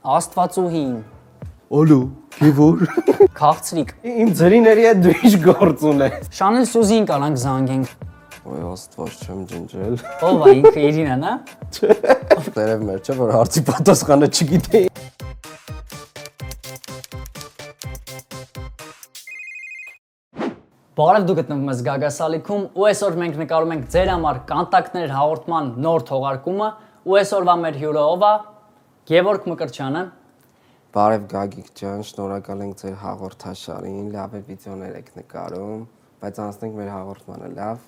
Աստվածուհին։ Ալո, Գևոր։ Քաղցրիկ։ Իմ ծրիների հետ դու ինչ գործ ունես։ Շանել Սյուզին կանանք զանգենք։ Ոյ Աստված չեմ ջնջել։ Ով է ինքը Իրինան, հա։ Տերև մեր չէ որ հարցի պատասխանը չգիտեի։ Բարև դուք գտնվում եք Գագասալիքում ու այսօր մենք նկարում ենք ձեր համար կոնտակտներ հաղորդման նոր թողարկումը ու այսօրվա մեր հյուրը ով է Գևորգ Մկրտչյանը։ Բարև Գագիկ ջան, շնորհակալ ենք ձեր հաղորդաշարին, լավ է վիդեոներ եք նկարում, բայց անցնենք մեր հաղորդմանը, լավ։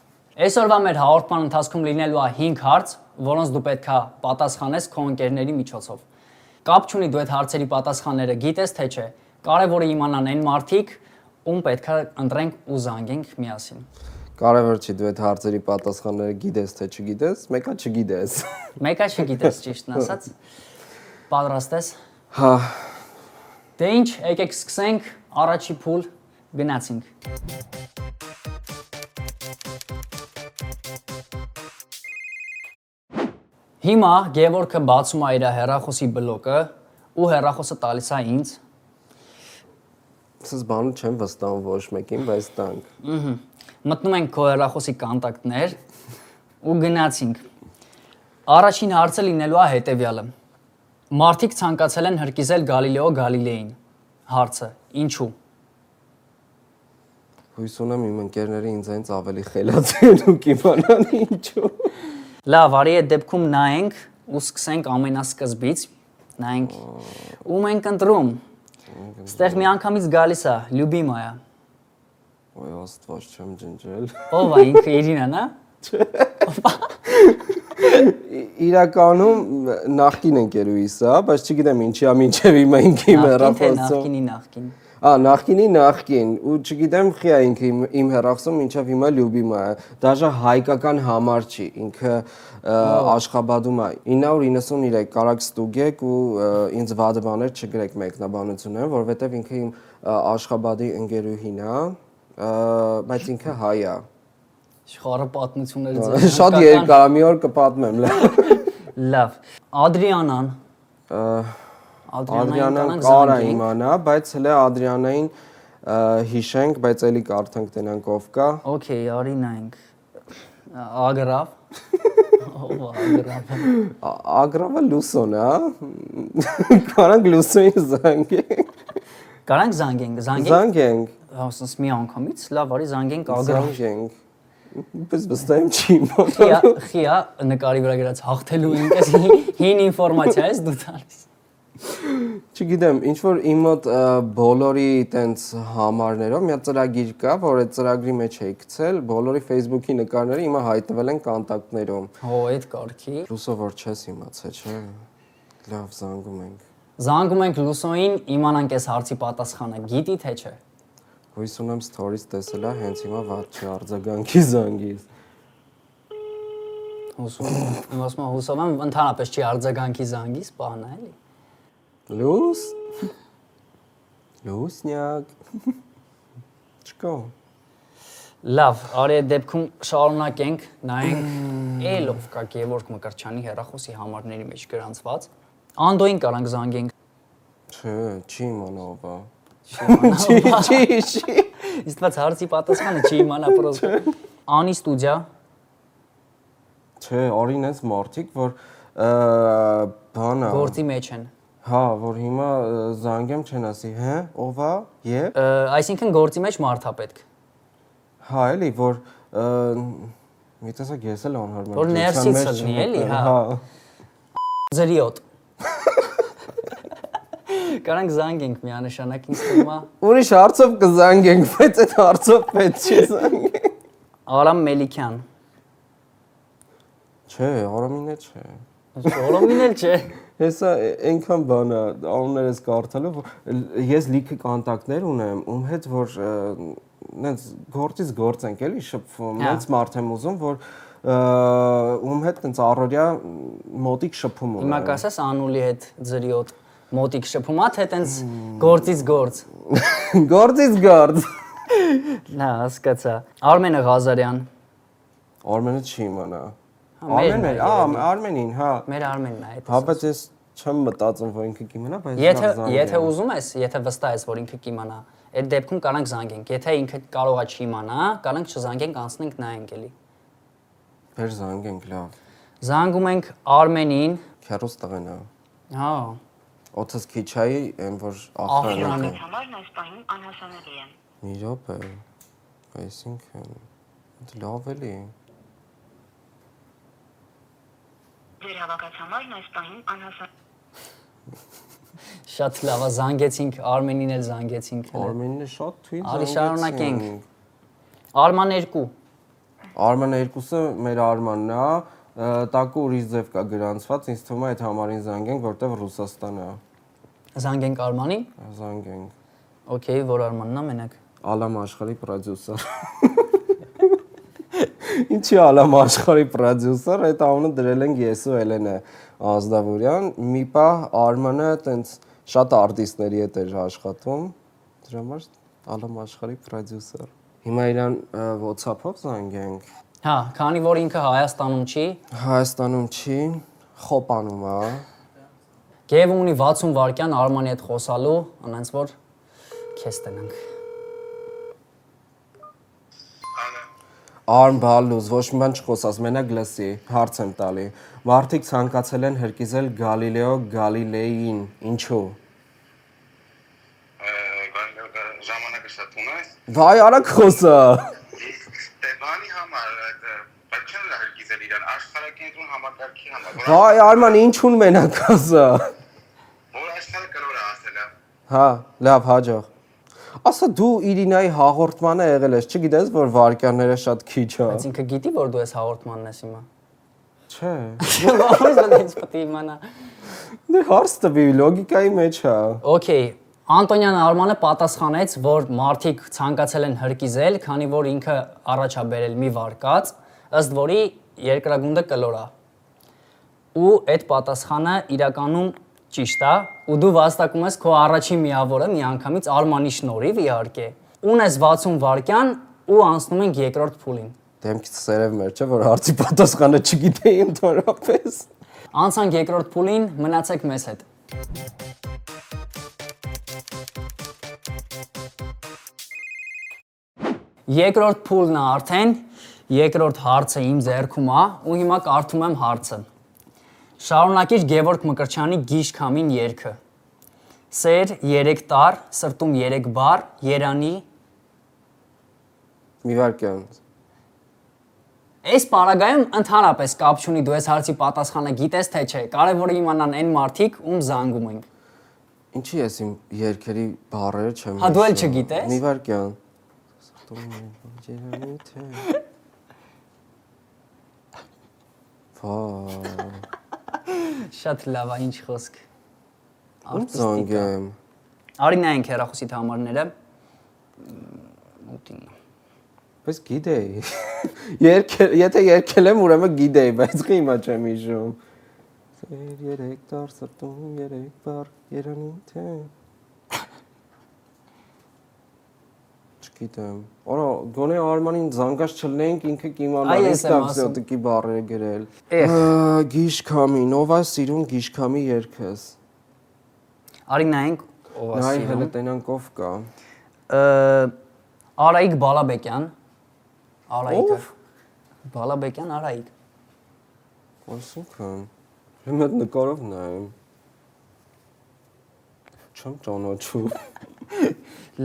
Այսօրվա մեր հաղորդման ընթացքում լինելու է 5 հարց, որոնց դու պետք է պատասխանես քո ընկերների միջոցով։ Կապ չունի դու այդ հարցերի պատասխանները գիտես թե չէ, կարևորը իմանան այն մարդիկ, ում պետք է ընտրենք ու զանգենք միասին։ Կարևոր չի դու այդ հարցերի պատասխանները գիտես թե չգիտես, մեկը չգիտես։ Մեկը չգիտես ճիշտն ասած։ Պատրաստ ես։ Հա։ Դե ինչ, եկեք սկսենք, առաջի փուլ գնացինք։ Հիմա Գևորգը բացում է իր հեռախոսի բլոկը ու հեռախոսը տալիս է ինձ։ Սս բանը չեմ վստահում ոչ մեկին, բայց տանք։ Մտնում ենք քո հեռախոսի կոնտակտներ ու գնացինք։ Առաջին հարցը լինելու է հետևյալը։ Մարդիկ ցանկացել են հրկիզել Գալիլեո Գալիլեին։ Հարցը՝ ինչու։ Հույս ունեմ իմ ընկերները ինձանից ավելի խելացի են ու կիմանան ինչու։ Լավ, արի այդ դեպքում նայենք ու սկսենք ամենասկզբից։ Նայենք ում ենք ընտրում։ Ստեղ մի անգամից գալիս է Լյուբիմայա։ Ոյ Աստված չեմ ջնջել։ Ով է ինքը Իրինան, հա։ Իրականում նախկին ընկերուհիս է, բայց չգիտեմ ինչի է մինչև հիմա ինքը իմ հեռախոսում։ Նախկինի։ Նախկինի նախկին ու չգիտեմ խի է ինքը իմ հեռախոսում մինչև հիմա Լյուբիմա է։ Դաժե հայկական համար չի, ինքը Աշխաբադում է 993 կարակ ստուգեք ու ինձ վատ բաներ չգրեք մեկնաբանությունները, որովհետև ինքը իմ Աշխաբադի ընկերուհին է, բայց ինքը հայ է։ Շխարը պատմությունները ձեր։ Շատ երկար է, մի օր կպատմեմ, Լավ։ Ադրիանան։ Ադրիանան կարա իմանա, բայց հələ Ադրիանային հիշենք, բայց էլի կարդանք տենանք ով կա։ Okay, արի նայենք։ Ագրավ։ Ով Ագրավը։ Ագրավը Լուսոն է, կարանք Լուսոյին զանգենք։ Կարանք զանգենք։ Զանգենք։ Ասես մի անգամից, լավ, արի զանգենք Ագրավ։ Զանգենք։ Պես վստահ եմ չի իմանալու։ Խիա նկարի վրա գրած հաղթելու ինքս հին ինֆորմացիա ես դու տալիս։ Չգիտեմ, ինչ որ իմ մոտ բոլորի տենց համարներով մի ծրագիր կա, որ այդ ծրագրի մեջ էի գցել, բոլորի Facebook-ի նկարները հիմա հայտնվել են կոնտակտներում։ Հո, այդ կարգի։ Լուսո որ չես իմացա, չէ։ Լավ, զանգում ենք։ Զանգում ենք Լուսոին, իմանանք այս հարցի պատասխանը, գիտի թե չէ։ Հույս ունեմ stories տեսել է, հենց հիմա ված չի արձագանքի զանգից։ Ասում հուսով եմ ընդհանրապես չի արձագանքի զանգից, բանա էլի։ Լուս։ Լուսնյակ։ Չկա։ Լավ, արի այդ դեպքում շարունակենք, նայենք ելով կա Գևորգ Մկրտչյանի հեռախոսի համարների մեջ գրանցված։ Անդոյին կարանք զանգենք։ Չէ, չի իմանա ով է։ Չի։ Իստված հարցի պատասխանը չի իմանա պրոստը։ Անի ստուդիա։ Չէ, արին էս մարդիկ, որ բանա։ Գործի մեջ են։ Հա, որ հիմա զանգեմ չեն ասի, հա, ով է, եւ։ Այսինքն գործի մեջ մարդ է պետք։ Հա, էլի, որ մի տեսակ ես էլ անհարմար։ Որ ներսից լինի, էլի, հա։ Զրիոտ։ Կարանք զանգենք միանշանակ ինձ թվում է։ Ուրիշ հարցով կզանգենք, բայց այդ հարցով պետք չի զանգենք։ Արամ Մելիքյան։ Չէ, Արամինը չէ։ Արամին էլ չէ։ Հեսա այնքան բան է, անուններս կարդալով, ես լիքը կոնտակտներ ունեմ, ում հետ որ նենց գործից գործ ենք էլի շփվում, նենց մարդ եմ ուզում, որ ում հետ նենց առօրյա մոտիկ շփում ունեմ։ Հիմա կասես Անուլի հետ Զրիոտ մոտիկ շփումա թե տենց գործից գործ։ Գործից գործ։ Նա հասկացա։ Արմենը Ղազարյան։ Արմենը չի իմանա։ Արմենին, Արմենին, հա։ Մեր Արմենն է այդ։ Հա, բայց ես Չեմ մտածում, որ ինքը կիմանա, բայց Եթե ուզում ես, եթե վստահ ես, որ ինքը կիմանա, այդ դեպքում կարանք զանգենք։ Եթե ինքը կարողա չիմանա, կարանք չզանգենք, անցնենք նայենք էլի։ Բեր զանգենք, լավ։ Զանգում ենք Արմենին։ Քերոս տղեն է։ Հա։ Օթս քիչայի, այն որ ախրանը։ Համարն այս պահին անհասանելի է։ Մի րոպե։ Այսինքն դա լավ էլի։ Ձեր հավաքած համարն այս պահին անհասանելի։ Շատ լավ, զանգեցինք, Արմենին էլ զանգեցինք։ Արմենինը շատ թույլ Արի շարունակենք։ Արման 2։ Արման 2-ը մեր Արմանն է, տակու ուրիշ ձև կա գրանցված, ինձ թվում է այդ համարին զանգենք, որտեղ Ռուսաստանն է։ Զանգենք Արմանին։ Զանգենք։ Okay, որ Արմանն է մենակ։ Ալամ աշխարհի պրոդյուսեր։ Ինչի Ալամ աշխարհի պրոդյուսեր, այդ անունը դրել ենք ես ու Էլենը Ազնավուրյան։ Մի պահ Արմանը տենց շատ արտիստների հետ էր աշխատում, դրա համար Ալամ աշխարհի պրոդյուսեր։ Հիմա իրան WhatsApp-ով զանգենք։ Հա, քանի որ ինքը Հայաստանում չի, Հայաստանում չի, Խոպանում է։ Գեև ունի 60 վայրկյան Արմանի հետ խոսալու, անենց որ քեզ տնենք։ Արմ բալուզ, ոչ մի բան չխոսած, մենակ լսի, հարց եմ տալի։ Մարդիկ ցանկացել են հրկիզել Գալիլեո Գալիլեին, ինչու։ Ժամանակը շատ ունես։ Վայ, արագ խոսա։ Բանի համար, բայց չեն հրկիզել իրան, աշխարհակենտրոն համակարգի համար։ Վայ, Արման, ինչուն մենակ ասա։ Որ աշխարհը կրորը ասել է։ Հա, լավ, հաջող։ Ասա դու Իրինայի հաղորդմանը եղել ես, չգիտես, որ վարքյանները շատ քիչ է։ Բայց ինքը գիտի, որ դու ես հաղորդմանն ես հիմա։ Չէ։ Ո՞նց դες պետք է իմանա։ Դե հարց տվի, լոգիկայի մեջ է։ Okay, Անտոնյան Արմանը պատասխանեց, որ մարդիկ ցանկացել են հրկիզել, քանի որ ինքը առաջ է բերել մի վարկած, ըստ որի երկրագունդը կլոր է։ Ու այդ պատասխանը իրականում ճիշտ է, ու դու վաստակում ես քո առաջին միավորը միանգամից Արմանի շնորհիվ իհարկե։ Ունես 60 վայրկյան ու անցնում ենք երկրորդ փուլին։ Դեմքից սերև մեր չէ, որ հարցի պատասխանը չգիտեի ընդհանրապես։ Անցանք երկրորդ փուլին, մնացեք մեզ հետ։ Երկրորդ փուլն է արդեն, երկրորդ հարցը իմ ձեռքում է ու հիմա կարդում եմ հարցը։ Շարունակիր Գևորգ Մկրտչյանի Գիշ քամին երգը։ Սեր 3 տար, սրտում 3 բար, Երանի։ Մի վարքյան։ Այս պարագայում ընդհանրապես կապ չունի դու այս հարցի պատասխանը գիտես թե չէ, կարևորը իմանան այն մարդիկ, ում զանգում ենք։ Ինչի ես իմ երկերի բառերը չեմ։ Հա դու էլ չգիտես։ Մի վարքյան։ Ջերամի թե։ Վա։ Շատ լավ է, ինչ խոսք։ Ում զանգեմ։ Արի նայենք հեռախոսիդ համարները։ Ուտին։ Բայց գիտեի։ Եթե երկել եմ, ուրեմն գիտեի, բայց հիմա չեմ հիշում։ Սեր 3 տար, սրտում 3 բար, Երանի թե։ Չգիտեմ։ Օրա, գոնե Արմանին զանգած չլնենք, ինքը կիմանա Այս եմ ասում։ ստակսյոտիկի բառերը գրել։ Գիշքամի, ով է սիրուն Գիշքամի երգս։ Արի նայենք ով է Նայ սիրում։ հələ տենանք ով կա։ Արայիկ Բալաբեկյան։ Արայիկը։ Ով։ Բալաբեկյան Արայիկ։ Այսինքն, հիմա այդ նկարով նայեմ։ Չեմ ճանաչում։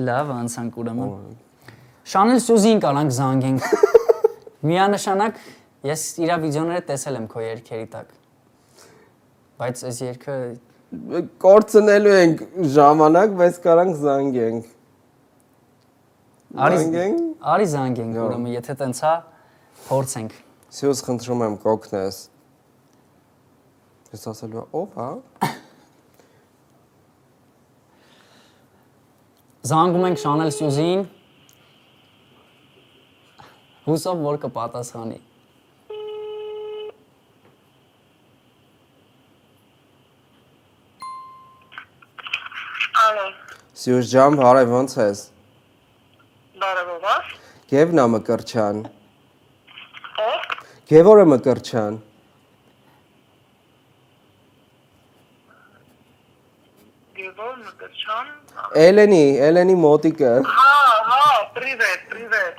Լավ, անցանք ուրեմն։ Շանել Սյուզին կանանք զանգենք։ Միանշանակ ես իր վիդեոները տեսել եմ քո երգերի տակ։ Բայց այս երգը Կորցնելու ենք ժամանակ, բայց կարանք զանգենք։ Արի զանգենք ուրեմն, եթե տենց է, փորձենք։ Սյուզ խնդրում եմ կօգնես։ Ես ասելու ով, հա։ Զանգում ենք Շանել Սյուզին։ Հուսով որ կպատասխանի։ Ալո, Սյուզ ջան, բարև, ոնց ես։ բարև ով։ Գևնա Մկրտչյան։ Ով։ Գևորը Մկրտչյան։ Գևոր Մկրչյան։ Էլենի մոտիկը։ Привет.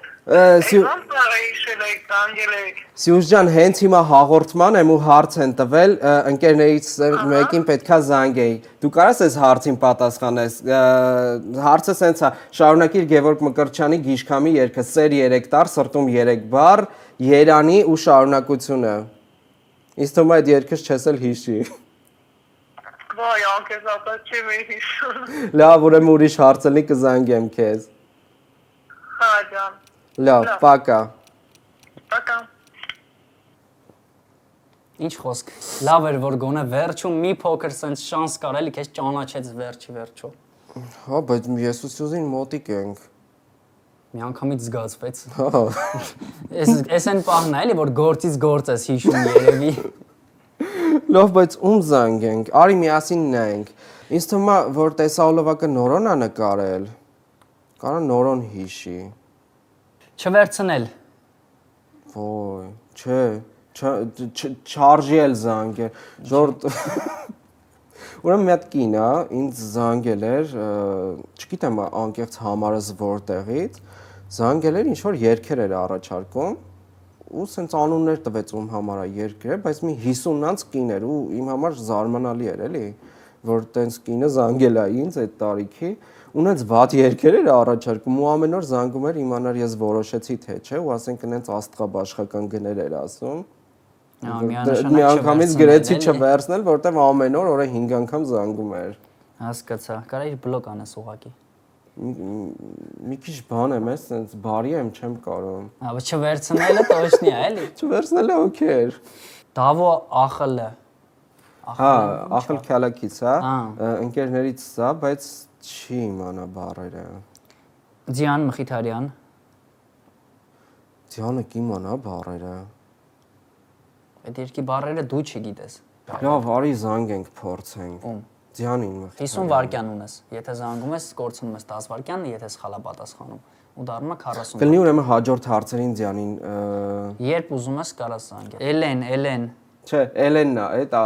Սյուժ ջան, հենց հիմա հաղորդման եմ ու հարց են տվել, ընկերներից մեկին պետքա զանգեի։ Դու կարաս այս հարցին պատասխանես։ Հարցը սենց է, շարունակիր Գևորգ Մկրտչյանի Գիշքամի երգը Սեր 3 տար, սրտում 3 բառ, Երանի ու շարունակությունը։ Ինձ թվում է այդ երգը չես էլ հիշի։ Վայ, անկես ապա չեմ հիշում։ Լավ, ուրեմն ուրիշ հարց ելնի կզանգեմ քեզ։ Հա, ջան։ Լավ, պակա։ Пока. Ինչ խոսք։ Լավ էր որ գոնե վերջում մի փոքր sense շանս կար էլի քեզ ճանաչեց վերջո։ Հա, բայց ես ու Սյուզին մոտիկ ենք։ Մի անգամից զգացվեց։ Հա։ Էս այն պահն է էլի որ գործից գործ ես հիշում երևի։ Լավ, բայց ում զանգենք։ Արի միասին նայենք։ Ինձ թվում է որ տեսահոլովակը Նորոն է նկարել։ Կարա Նորոն հիշի։ Չվերցնել։ Ոյ, չէ, չարժի էլ զանգել։ Ժորդ Ուրեմն մի հատ կին է, ինձ զանգել էր, չգիտեմ անկեղծ համարս որտեղից, զանգել էր ինչ որ երգեր էր առաջարկում ու սենց անուններ տվեց ում համար է երգերը, բայց մի 50-անց կին էր ու իմ համար զարմանալի էր, էլի, որ տենց կինը զանգել է ինձ այդ տարիքի, ունեց վատ երգեր էր առաջարկում ու ամեն օր զանգում էր իմանար ես որոշեցի թե չէ ու ասենք այնց աստղաբաշխական գներ էր ասում։ Մի անգամից գրեցի չվերցնել, որտեվ ամեն օր օրը 5 անգամ զանգում էր։ Հասկացա, կարա իր բլոկ անես ուղակի։ Մի քիչ բան եմ, այսպես բարի եմ, չեմ կարող։ Հա, բայց չվերցնելը точно է, էլի։ Չվերցնելը օքեյ էր։ Դավո ԱԽԼ։ Հա, ԱԽԼ քալակից, հա, ընկերներից սա, բայց չի իմանա բառերը։ Ձյան Մխիթարյան։ Ձյանը կիմանա բառերը։ Այդ երկի բառերը դու չգիտես։ Լավ, արի զանգենք, փորձենք։ Ում։ Ձյանին մխիթարյան։ 50 վայրկյան ունես։ Եթե զանգում ես, կորցնում ես 10 վայրկյան, եթե սխալ պատասխանում, ու դառնում է 40։ Կլինի ուրեմն հաջորդ հարցերին Ձյանին։ Երբ ուզում ես կարաս զանգել։ Էլեն։ Չէ, Էլենն է, այդ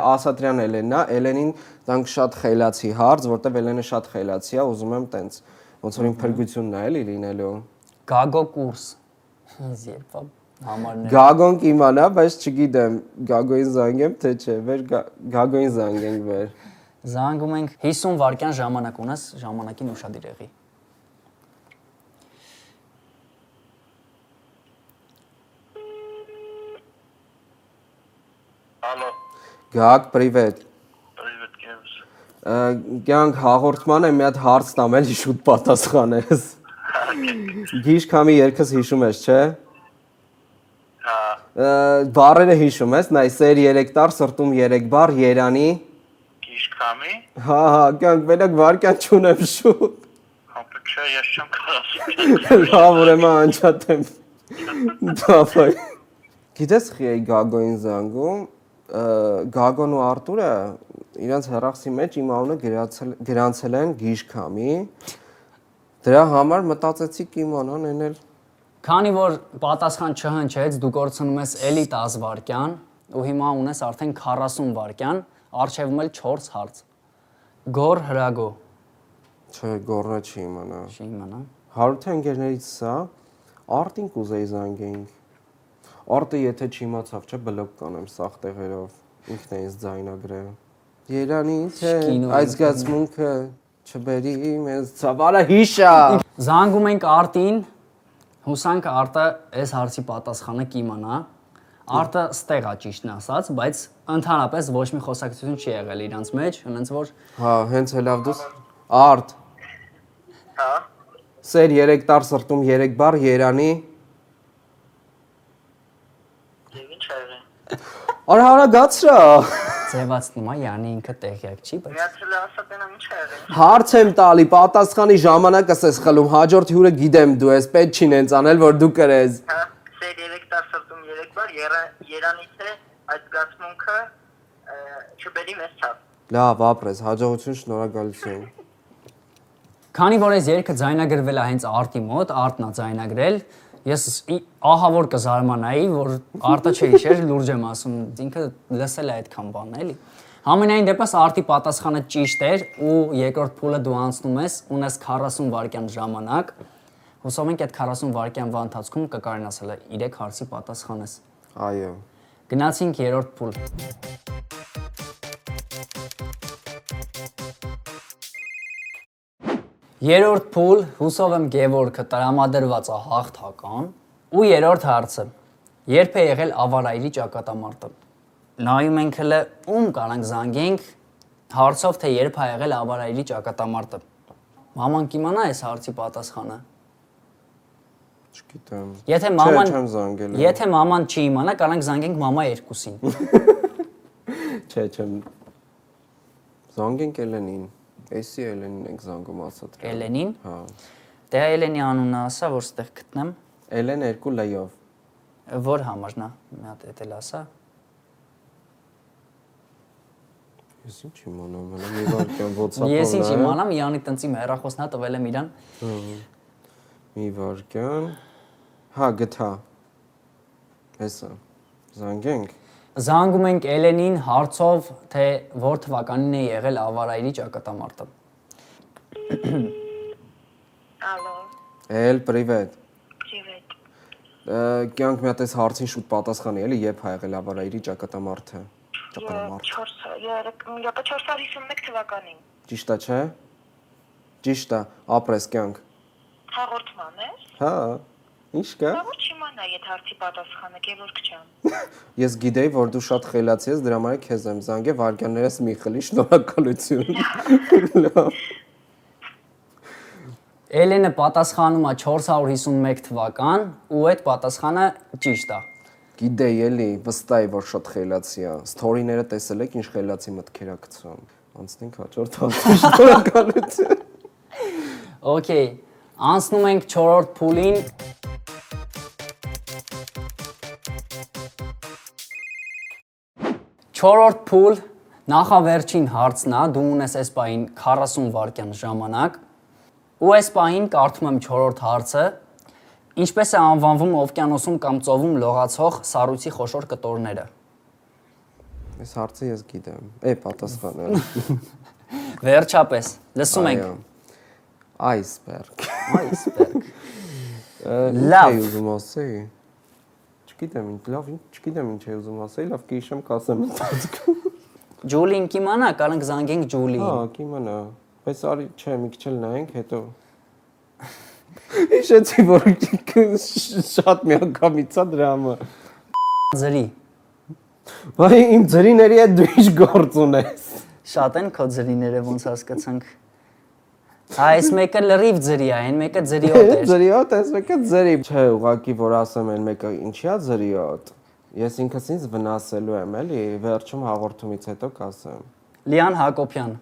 Ասատրյան Էլենն է, Էլենին տանք շատ խելացի հարց, որտեվ Էլենը շատ խելացի է, ուզում եմ տենց ոնց որ իմ փրկությունն է էլի լինելու։ Գագո կուրս։ Ինձ երբ համարներ։ Գագոն կիմանա, բայց չգիտեմ, Գագոին զանգեմ թե չէ, վեր Գագոին զանգենք վեր։ Զանգում ենք 50 վայրկյան ժամանակ ունես, ժամանակին ուշադիր եղի։ Ալո, Գագ, պրիվետ։ привет, Կեվս։ Կյանք հաղորդման եմ մի հատ հարց տամ էլի շուտ պատասխանես։ Գիշքամի երգս հիշում ես, չէ։ Հա, Բառերը հիշում ես, նայ Սեր 3 տար, սրտում 3 բառ, Երանի։ Գիշքամի։ Հա, կյանք մենակ վարկյան չունեմ շուտ։ Համբը չէ, ես չեմ կարող։ Լավ, ուրեմն անջատեմ։ Դավայ։ Գիտես խի էի Գագոին զանգում, Գագոն ու Արտուրը իրանց հեռախսի մեջ իմ անունը գրանցել են Գիշքամի։ Դրա համար մտածեցի կիմանան էնել։ Քանի որ պատասխան չհնչեց, դու կորցնում ես էլի 10 վայրկյան ու հիմա ունես արդեն 40 վայրկյան, առջևում էլ 4 հարց։ Գոր հրագո։ Չէ, գորնա չի իմանա։ Չի իմանա։ Հարութի ընկերներից սա Արտին կուզեի զանգեինք։ Արտը եթե չիմացավ, չէ, բլոկ կանեմ սաղ տեղերով։ Ինքն է ինձ ձայնագրել։ Երանի թե այդ զգացմունքը չբերի մեզ ցավալը հիշա։ Զանգում ենք Արտին։ Հուսանք Արտը այս հարցի պատասխանը կիմանա։ Արտը ստեղ է ճիշտն ասած, բայց ընդհանրապես ոչ մի խոսակցություն չի եղել իրանց մեջ, հենց որ Հա, հենց հելավ դուս Արտ։ Հա, Սեր 3 տար սրտում 3 բառ Երանի։ եւ ինչ եղել։ Արա հարագացրա։ ձևացնում է, յանի ինքը տեղյակ չի, բայց Միացել ասատենա ինչ եղել։ Հարց եմ տալի, պատասխանի ժամանակս ես խլում, հաջորդ հյուրը գիտեմ դու ես, պետք չի նենց անել, որ դու կրես։ Հա, Սեր 3 տար սրտում 3 բար, Երանից է այդ զգացմունքը չբերի մեզ ցավ։ Լավ, ապրես, հաջողություն, շնորհակալություն։ քանի որ այս երգը ձայնագրվել է հենց Արտի մոտ, Արտն է ձայնագրել, ես ահա որ կզարմանայի, որ Արտը չէ հիշեր, լուրջ եմ ասում, ինքը լսել է այդքան բան, էլի։ Համենայն դեպս արդի պատասխանը ճիշտ էր ու երկրորդ փուլը դու անցնում ես, ունես 40 վայրկյան ժամանակ։ Հուսով ենք այդ 40 վայրկյանվա ընթացքում կկարողանաս հələ 3 հարցի պատասխանես։ Այո։ Գնացինք երրորդ փուլ։ Երրորդ փուլ, հուսով եմ Գևորգը տրամադրված է հաղթական։ Ու երրորդ հարցը. երբ է եղել ավարայրի ճակատամարտը։ Նայում ենք հələ ում կարանք զանգենք հարցով թե երբ է եղել ավարայրի ճակատամարտը։ Մաման կիմանա այս հարցի պատասխանը։ Չգիտեմ։ Եթե մաման չեմ զանգել։ Եթե մաման չի իմանա, կարանք զանգենք մամա 2-ին։ Չէ, չեմ։ Զանգենք Էլենին։ Էսի Էլենին ենք զանգում ասա դրա։ Էլենին։ Հա։ Դե Էլենի անունը ասա, որ ստեղ գտնեմ։ Էլեն 2 լայով։ Որ համարն է։ Մի հատ էլ ասա։ Ես ինչ իմանամ, հələ մի վարքյան WhatsApp-ը։ Ես ինչ իմանամ, Յանի տնցի հեռախոսն է տվել եմ իրան։ Մի վարքյան։ Հա, գտա։ Հեսա։ Զանգենք։ Զանգում ենք Էլենին հարցով, թե որ թվականին է եղել ավարայրի ճակատամարտը։ Ալո, Էլ, привет։ привет։ Կյանք մի հատ այս հարցին շուտ պատասխանի, էլի, երբ ա եղել ավարայրի ճակատամարտը։ Ճակատամարտ։ 451 թվականին։ Ճիշտ է, չէ։ Ճիշտ է, ապրես կյանք։ Հաղորդման է։ Հա։ Ինչ կա։ Բա որ չիմանա այդ հարցի պատասխանը, Գևորգ ջան։ Ես գիտեի, որ դու շատ խելացի ես, դրա համար քեզ եմ զանգել, վարքյաններս մի խլի, շնորհակալություն։ Լավ։ Էլենը պատասխանում է 451 թվական ու այդ պատասխանը ճիշտ է։ Գիտեի էլի, վստահ եմ, որ շատ խելացի է։ Սթորիները տեսել եք, ինչ խելացի մտքեր ա գցում։ Անցնենք հաջորդ հարցին, շնորհակալություն։ Okay, անցնում ենք 4-րդ փուլին։ Չորրորդ փուլ, նախավերջին հարցն է, դու ունես այս պահին 40 վայրկյան ժամանակ ու այս պահին կարդում եմ 4-րդ հարցը, ինչպես է անվանվում օվկիանոսում կամ ծովում լողացող սառույցի խոշոր կտորները։ Այս հարցը ես գիտեմ։ Պատասխանը։ Վերջապես, լսում ենք։ Iceberg։ Iceberg։ Լավ։ Լավ։ Ինչ ուզում ասեի։ Չգիտեմ, չգիտեմ ինչ է ուզում ասեի, լավ կհիշեմ կասեմ ընթացքում։ Ջուլին կիմանա, կարանք զանգենք Ջուլին։ Հա, կիմանա։ Բայց արի, չէ, մի քիչ էլ նայենք, հետո Հիշեցի, որ շատ միանգամից է դրա համար։ Ձրի։ Վայ, իմ ձրիների հետ դու ինչ գործ ունես։ Շատ են քո ձրիները ոնց հասկացանք։ Այս մեկը լրիվ ձրի է, այն մեկը ձրիոտ է։ Ձրիոտ, այս մեկը ձրի։ Չէ, ուղղակի որ ասեմ այն մեկը ինչի է ձրիոտ։ Ես ինքս ինձ վնասելու եմ, էլի, վերջում հաղորդումից հետո կասեմ։ Լիան Հակոբյան։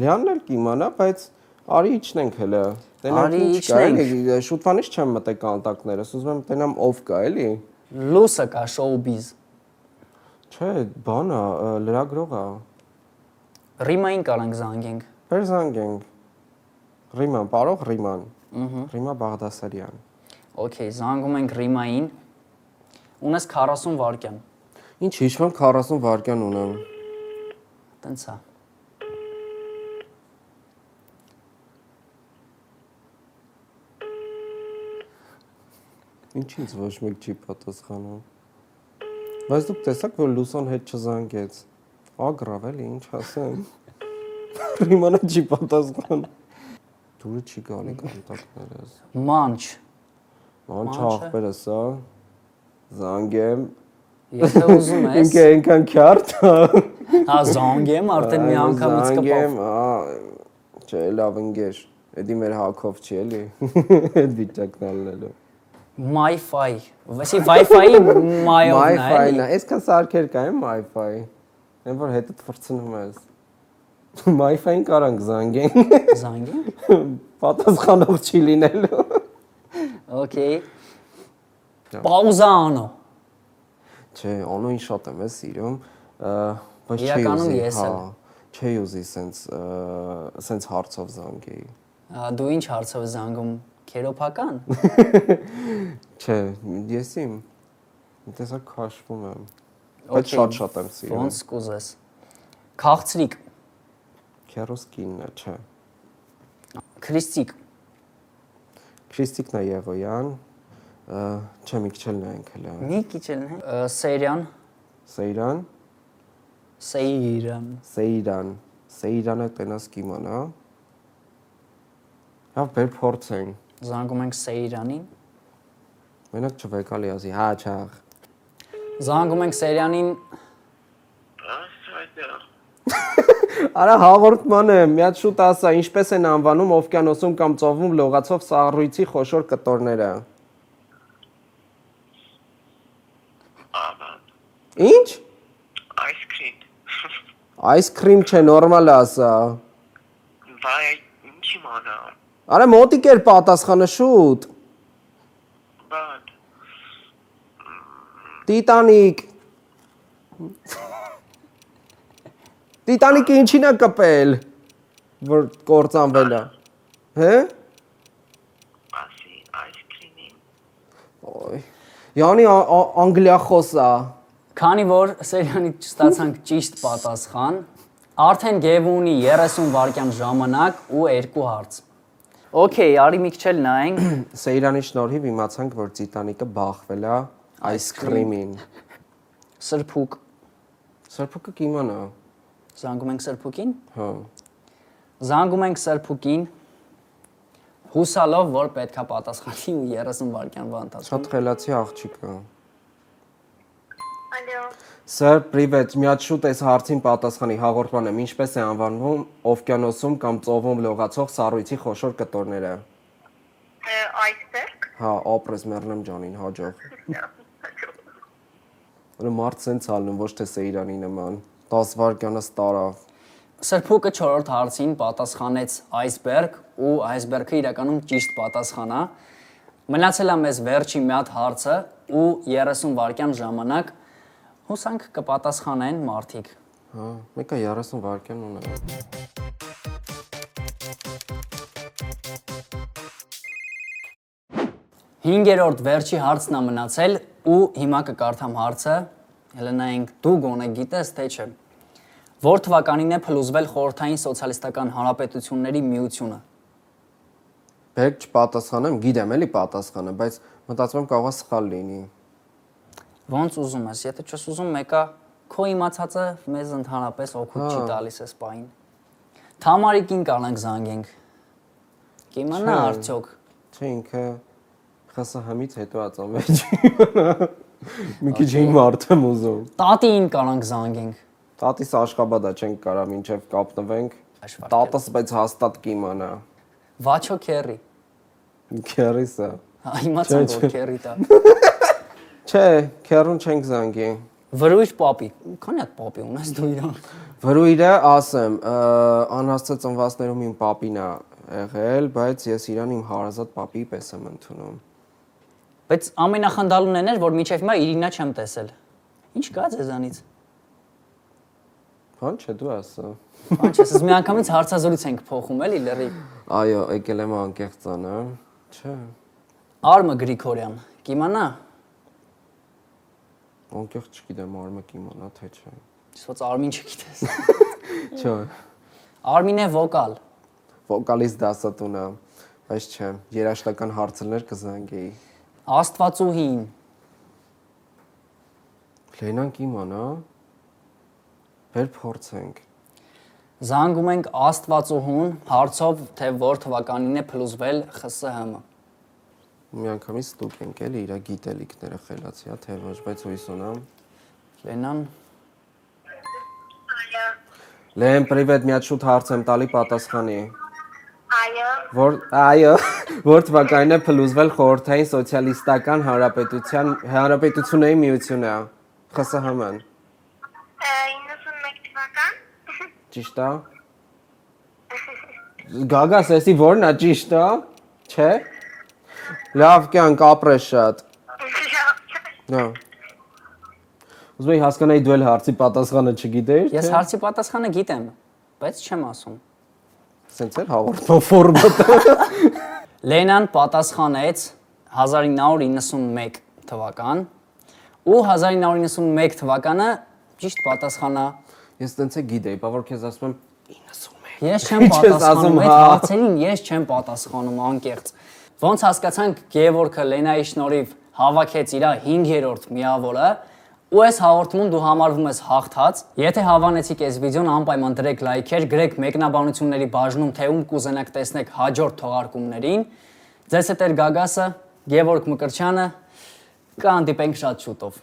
Լիանն էլ կիմանա, բայց արի իջնենք հələ։ Արի ինչ կա, իջնենք։ էլի, շուտվանից չեմ մտել կոնտակտներս, ուզում եմ տենամ ով կա, էլի։ Լուսը կա շոուբիզ։ Չէ, բան է, լրագրող է։ Ռիմային կարանք զանգենք։ Բերզանգենք։ Ռիման, պարող Ռիման։ Ռիմա Բաղդասարյան։ Okay, զանգում ենք Ռիմային։ Ունես 40 վայրկյան։ Ինչ հիշում 40 վայրկյան ունեմ։ Տենց է։ Ինչից ոչ մեկ չի պատասխանում։ Բայց դուք տեսաք, որ Լուսան հետ չզանգեց։ Ագրավ էլի, ինչ ասեմ։ Ռիմանը չի պատասխան։ Դուրը չի գալի կոնտակտներս։ Մանչ։ Մանչ ախպերս, հա։ Զանգեմ։ Եթե ուզում ես։ Ինքը այնքան քյարտ է։ Հա, զանգեմ, արդեն մի անգամից կպավ։ Զանգեմ, չէ, լավ ընկեր։ Էդի մեր հակով չի էլի։ Այդ վիճակն ալնելու։ Wi-Fi։ Վասի Wi-Fi-ի մայովն է։ Wi-Fi-ն է, այսքան սարքեր կա, եմ Wi-Fi։ Այն որ հետդ ֆրցնում ես։ Wi-Fi-ին կարանք զանգենք։ Զանգենք։ Պատասխանող չի լինելու։ Okay։ Պաուզա անո։ Չէ, անոյին շատ եմ սիրում, բայց չի Իրականում ուզի, ես էլ։ չի ուզի սենց հարցով զանգեի։ Դու ինչ հարցով զանգում, քերոփական։ Չէ, ես իմ տեսակ քաշվում եմ։ Բայց շատ եմ սիրում։ Ոնց կուզես։ Քաղցրիկ, Քերոս կինն է, չէ։ քրիստիկ, Քրիստիկն է Եղոյան, չէ, մի քիչ էլ նայենք հələ։ մի քիչ էլ է, սերյան, Սեյրան, սեյրան, Սեյրանը տենաս կիմանա։ Հավ բեր փորձենք։ զանգում ենք սեյրանին, Մենակ չվեկալի ասի, հա, չաղ։ զանգում ենք սերյանին, Արա հաղորդման է, մի հատ շուտ ասա, ինչպես են անվանում օվկիանոսում կամ ծովում լողացող սառույցի խոշոր կտորները։ Ինչ? Ice cream։ Այսքրիմ չէ, նորմալ ասա։ Բայ ինչի մանա։ Արա մոտիկ էր պատասխանը շուտ։ Բան։ Տիտանիկ։ Տիտանիկը ինչին է կպել, որ կործանվել է։ Հե? Ասի ice cream։ Ոյ։ Յանի անգլիախոս է։ քանի որ սերյանից չստացանք ճիշտ պատասխան, արդեն գև ունի 30 վայրկյան ժամանակ ու 2 հարց։ Okay, արի մի քիչ էլ նայենք, Սեյրանի շնորհիվ իմացանք, որ Տիտանիկը բախվել է այսքրիմին։ սրբուկ, Սրբուկը կիմանա։ զանգում ենք սրբուկին, Հա։ զանգում ենք սրբուկին, հուսալով, որ պետքա պատասխանի ու 30 վայրկյանվա ընթացքում։ Շատ խելացի աղջիկ է։ Ալո, Սեր, պրիվետ, մի հատ շուտ այս հարցին պատասխանի հաղորդման եմ, ինչպես է անվանում օվկիանոսում կամ ծովում լողացող սառույցի խոշոր կտորները։ iceberg։ Հա, ապրես մեռնեմ ջանին, հաջող։ Որը մարդ սենց ալնում, ոչ թե Սեյրանի նման։ 10 վայրկյանս տարավ։ Սրբուկը 4-րդ հարցին պատասխանեց iceberg ու iceberg-ը իրականում ճիշտ պատասխան է։ Մնացել է մեզ վերջի մի հատ հարցը ու 30 վայրկյան ժամանակ հուսանք կպատասխանեն մարդիկ։ Հա, մեկը 30 վայրկյան ունի։ 5-րդ վերջի հարցն է մնացել ու հիմա կկարդամ հարցը։ Հələ նայենք դու գոնե գիտես թե չէ։ Որ թվականին է փլուզվել խորհրդային սոցիալիստական հանրապետությունների միությունը։ Բերք չպատասխանեմ, գիտեմ էլի պատասխանը, բայց մտածում եմ կարող է սխալ լինի։ Ոնց ուզում ես, եթե չես ուզում մեկը քո իմացածը մեզ ընդհանրապես օգուտ չի տալիս այս պահին։ Թամարիկին կանենք զանգենք։ Կիմանա Չէ։ արդյոք։ Չէ, ինքը ԽՍՀՄ-ից հետո է ծնվել։ Մի քիչ իմ մարդ եմ ուզում։ Տատիին կանենք զանգենք։ Տատիս Աշխաբադա չենք կարա մինչև կապնվենք։ Հաշվարկել։ Տատս բայց հաստատ կիմանա։ Վաչո քերի։ Քերիսը։ Հա, իմացան Չէ, որ չէ։ քերի տա։ Չէ, քերուն չենք զանգի։ Վրույր պապի։ Քանի հատ պապի ունես դու իրան։ Վրույրը ասեմ, անհասցե ծնվածներում իմ պապին է եղել, բայց ես իրան իմ հարազատ պապի պես եմ ընդունում։ Բայց ամենախնդալուն էր, որ մինչև հիմա Իրինա չեմ տեսել։ Ինչ կա ձեզանից։ Բան չէ, դու ասա։ Բան չես, մի անգամից հարցազրույց ենք փոխում էլի լրի։ Այո, եկել եմ անկեղծանը, չէ։ Արմը Գրիգորյան, կիմանա։ Անկեղծ չգիտեմ, արմը կիմանա թե չէ։ Իսկ Արմին չգիտես։ Չէ։ Արմինե վոկալ։ Վոկալիստ դասատունը, բայց չէ, երաժշտական հարցեր կզանգեի։ Աստվածուհին։ Լենան կիմանա։ Բեր փորձենք։ Զանգում ենք Աստվածուհուն հարցով, թե որ թվականին է փլուզվել ԽՍՀՄ։ Մի անգամից ստուկ ենք էլի իր գիտելիքները խելացի, հա թե ոչ, բայց հույս ունեմ։ Լենան։ Այո, Լեն, պրիվետ, մի հատ շուտ հարց եմ տալի պատասխանի։ այո, Այո, որ թվականին է փլուզվել խորհրդային սոցիալիստական հանրապետությունների միությունը, ԽՍՀՄ-ն։ 91 թվական։ Ճիշտ է։ Գագաս, էսի որն է ճիշտ է։ Չէ։ Լավ կյանք ապրես շատ։ Հա։ Ուզում եի հասկանայի դու էլ հարցի պատասխանը չգիտեիր, թե։ Ես հարցի պատասխանը գիտեմ, բայց չեմ ասում։ Սենց էր հաղորդման ֆորմատը։ Լենան պատասխանեց 1991 թվական ու 1991 թվականը ճիշտ պատասխանը։ Ես տենց է գիտեի, բա որ քեզ ասում եմ 91։ Ես չեմ պատասխանում այդ հարցերին, ես չեմ պատասխանում անկեղծ։ Ոնց հասկացանք Գևորգը Լենայի շնորհիվ հավաքեց իր 5-րդ միավորը, ու այս հաղորդումում դու համարվում ես հաղթած։ Եթե հավանեցիք այս վիդեոն, անպայման դրեք լայքեր, գրեք մեկնաբանությունների բաժնում, թե ում կուզենաք տեսնեք հաջորդ թողարկումներին։ Ձեզ հետ էր Գագասը, Գևորգ Մկրտչյանը, կհանդիպենք շատ շուտով։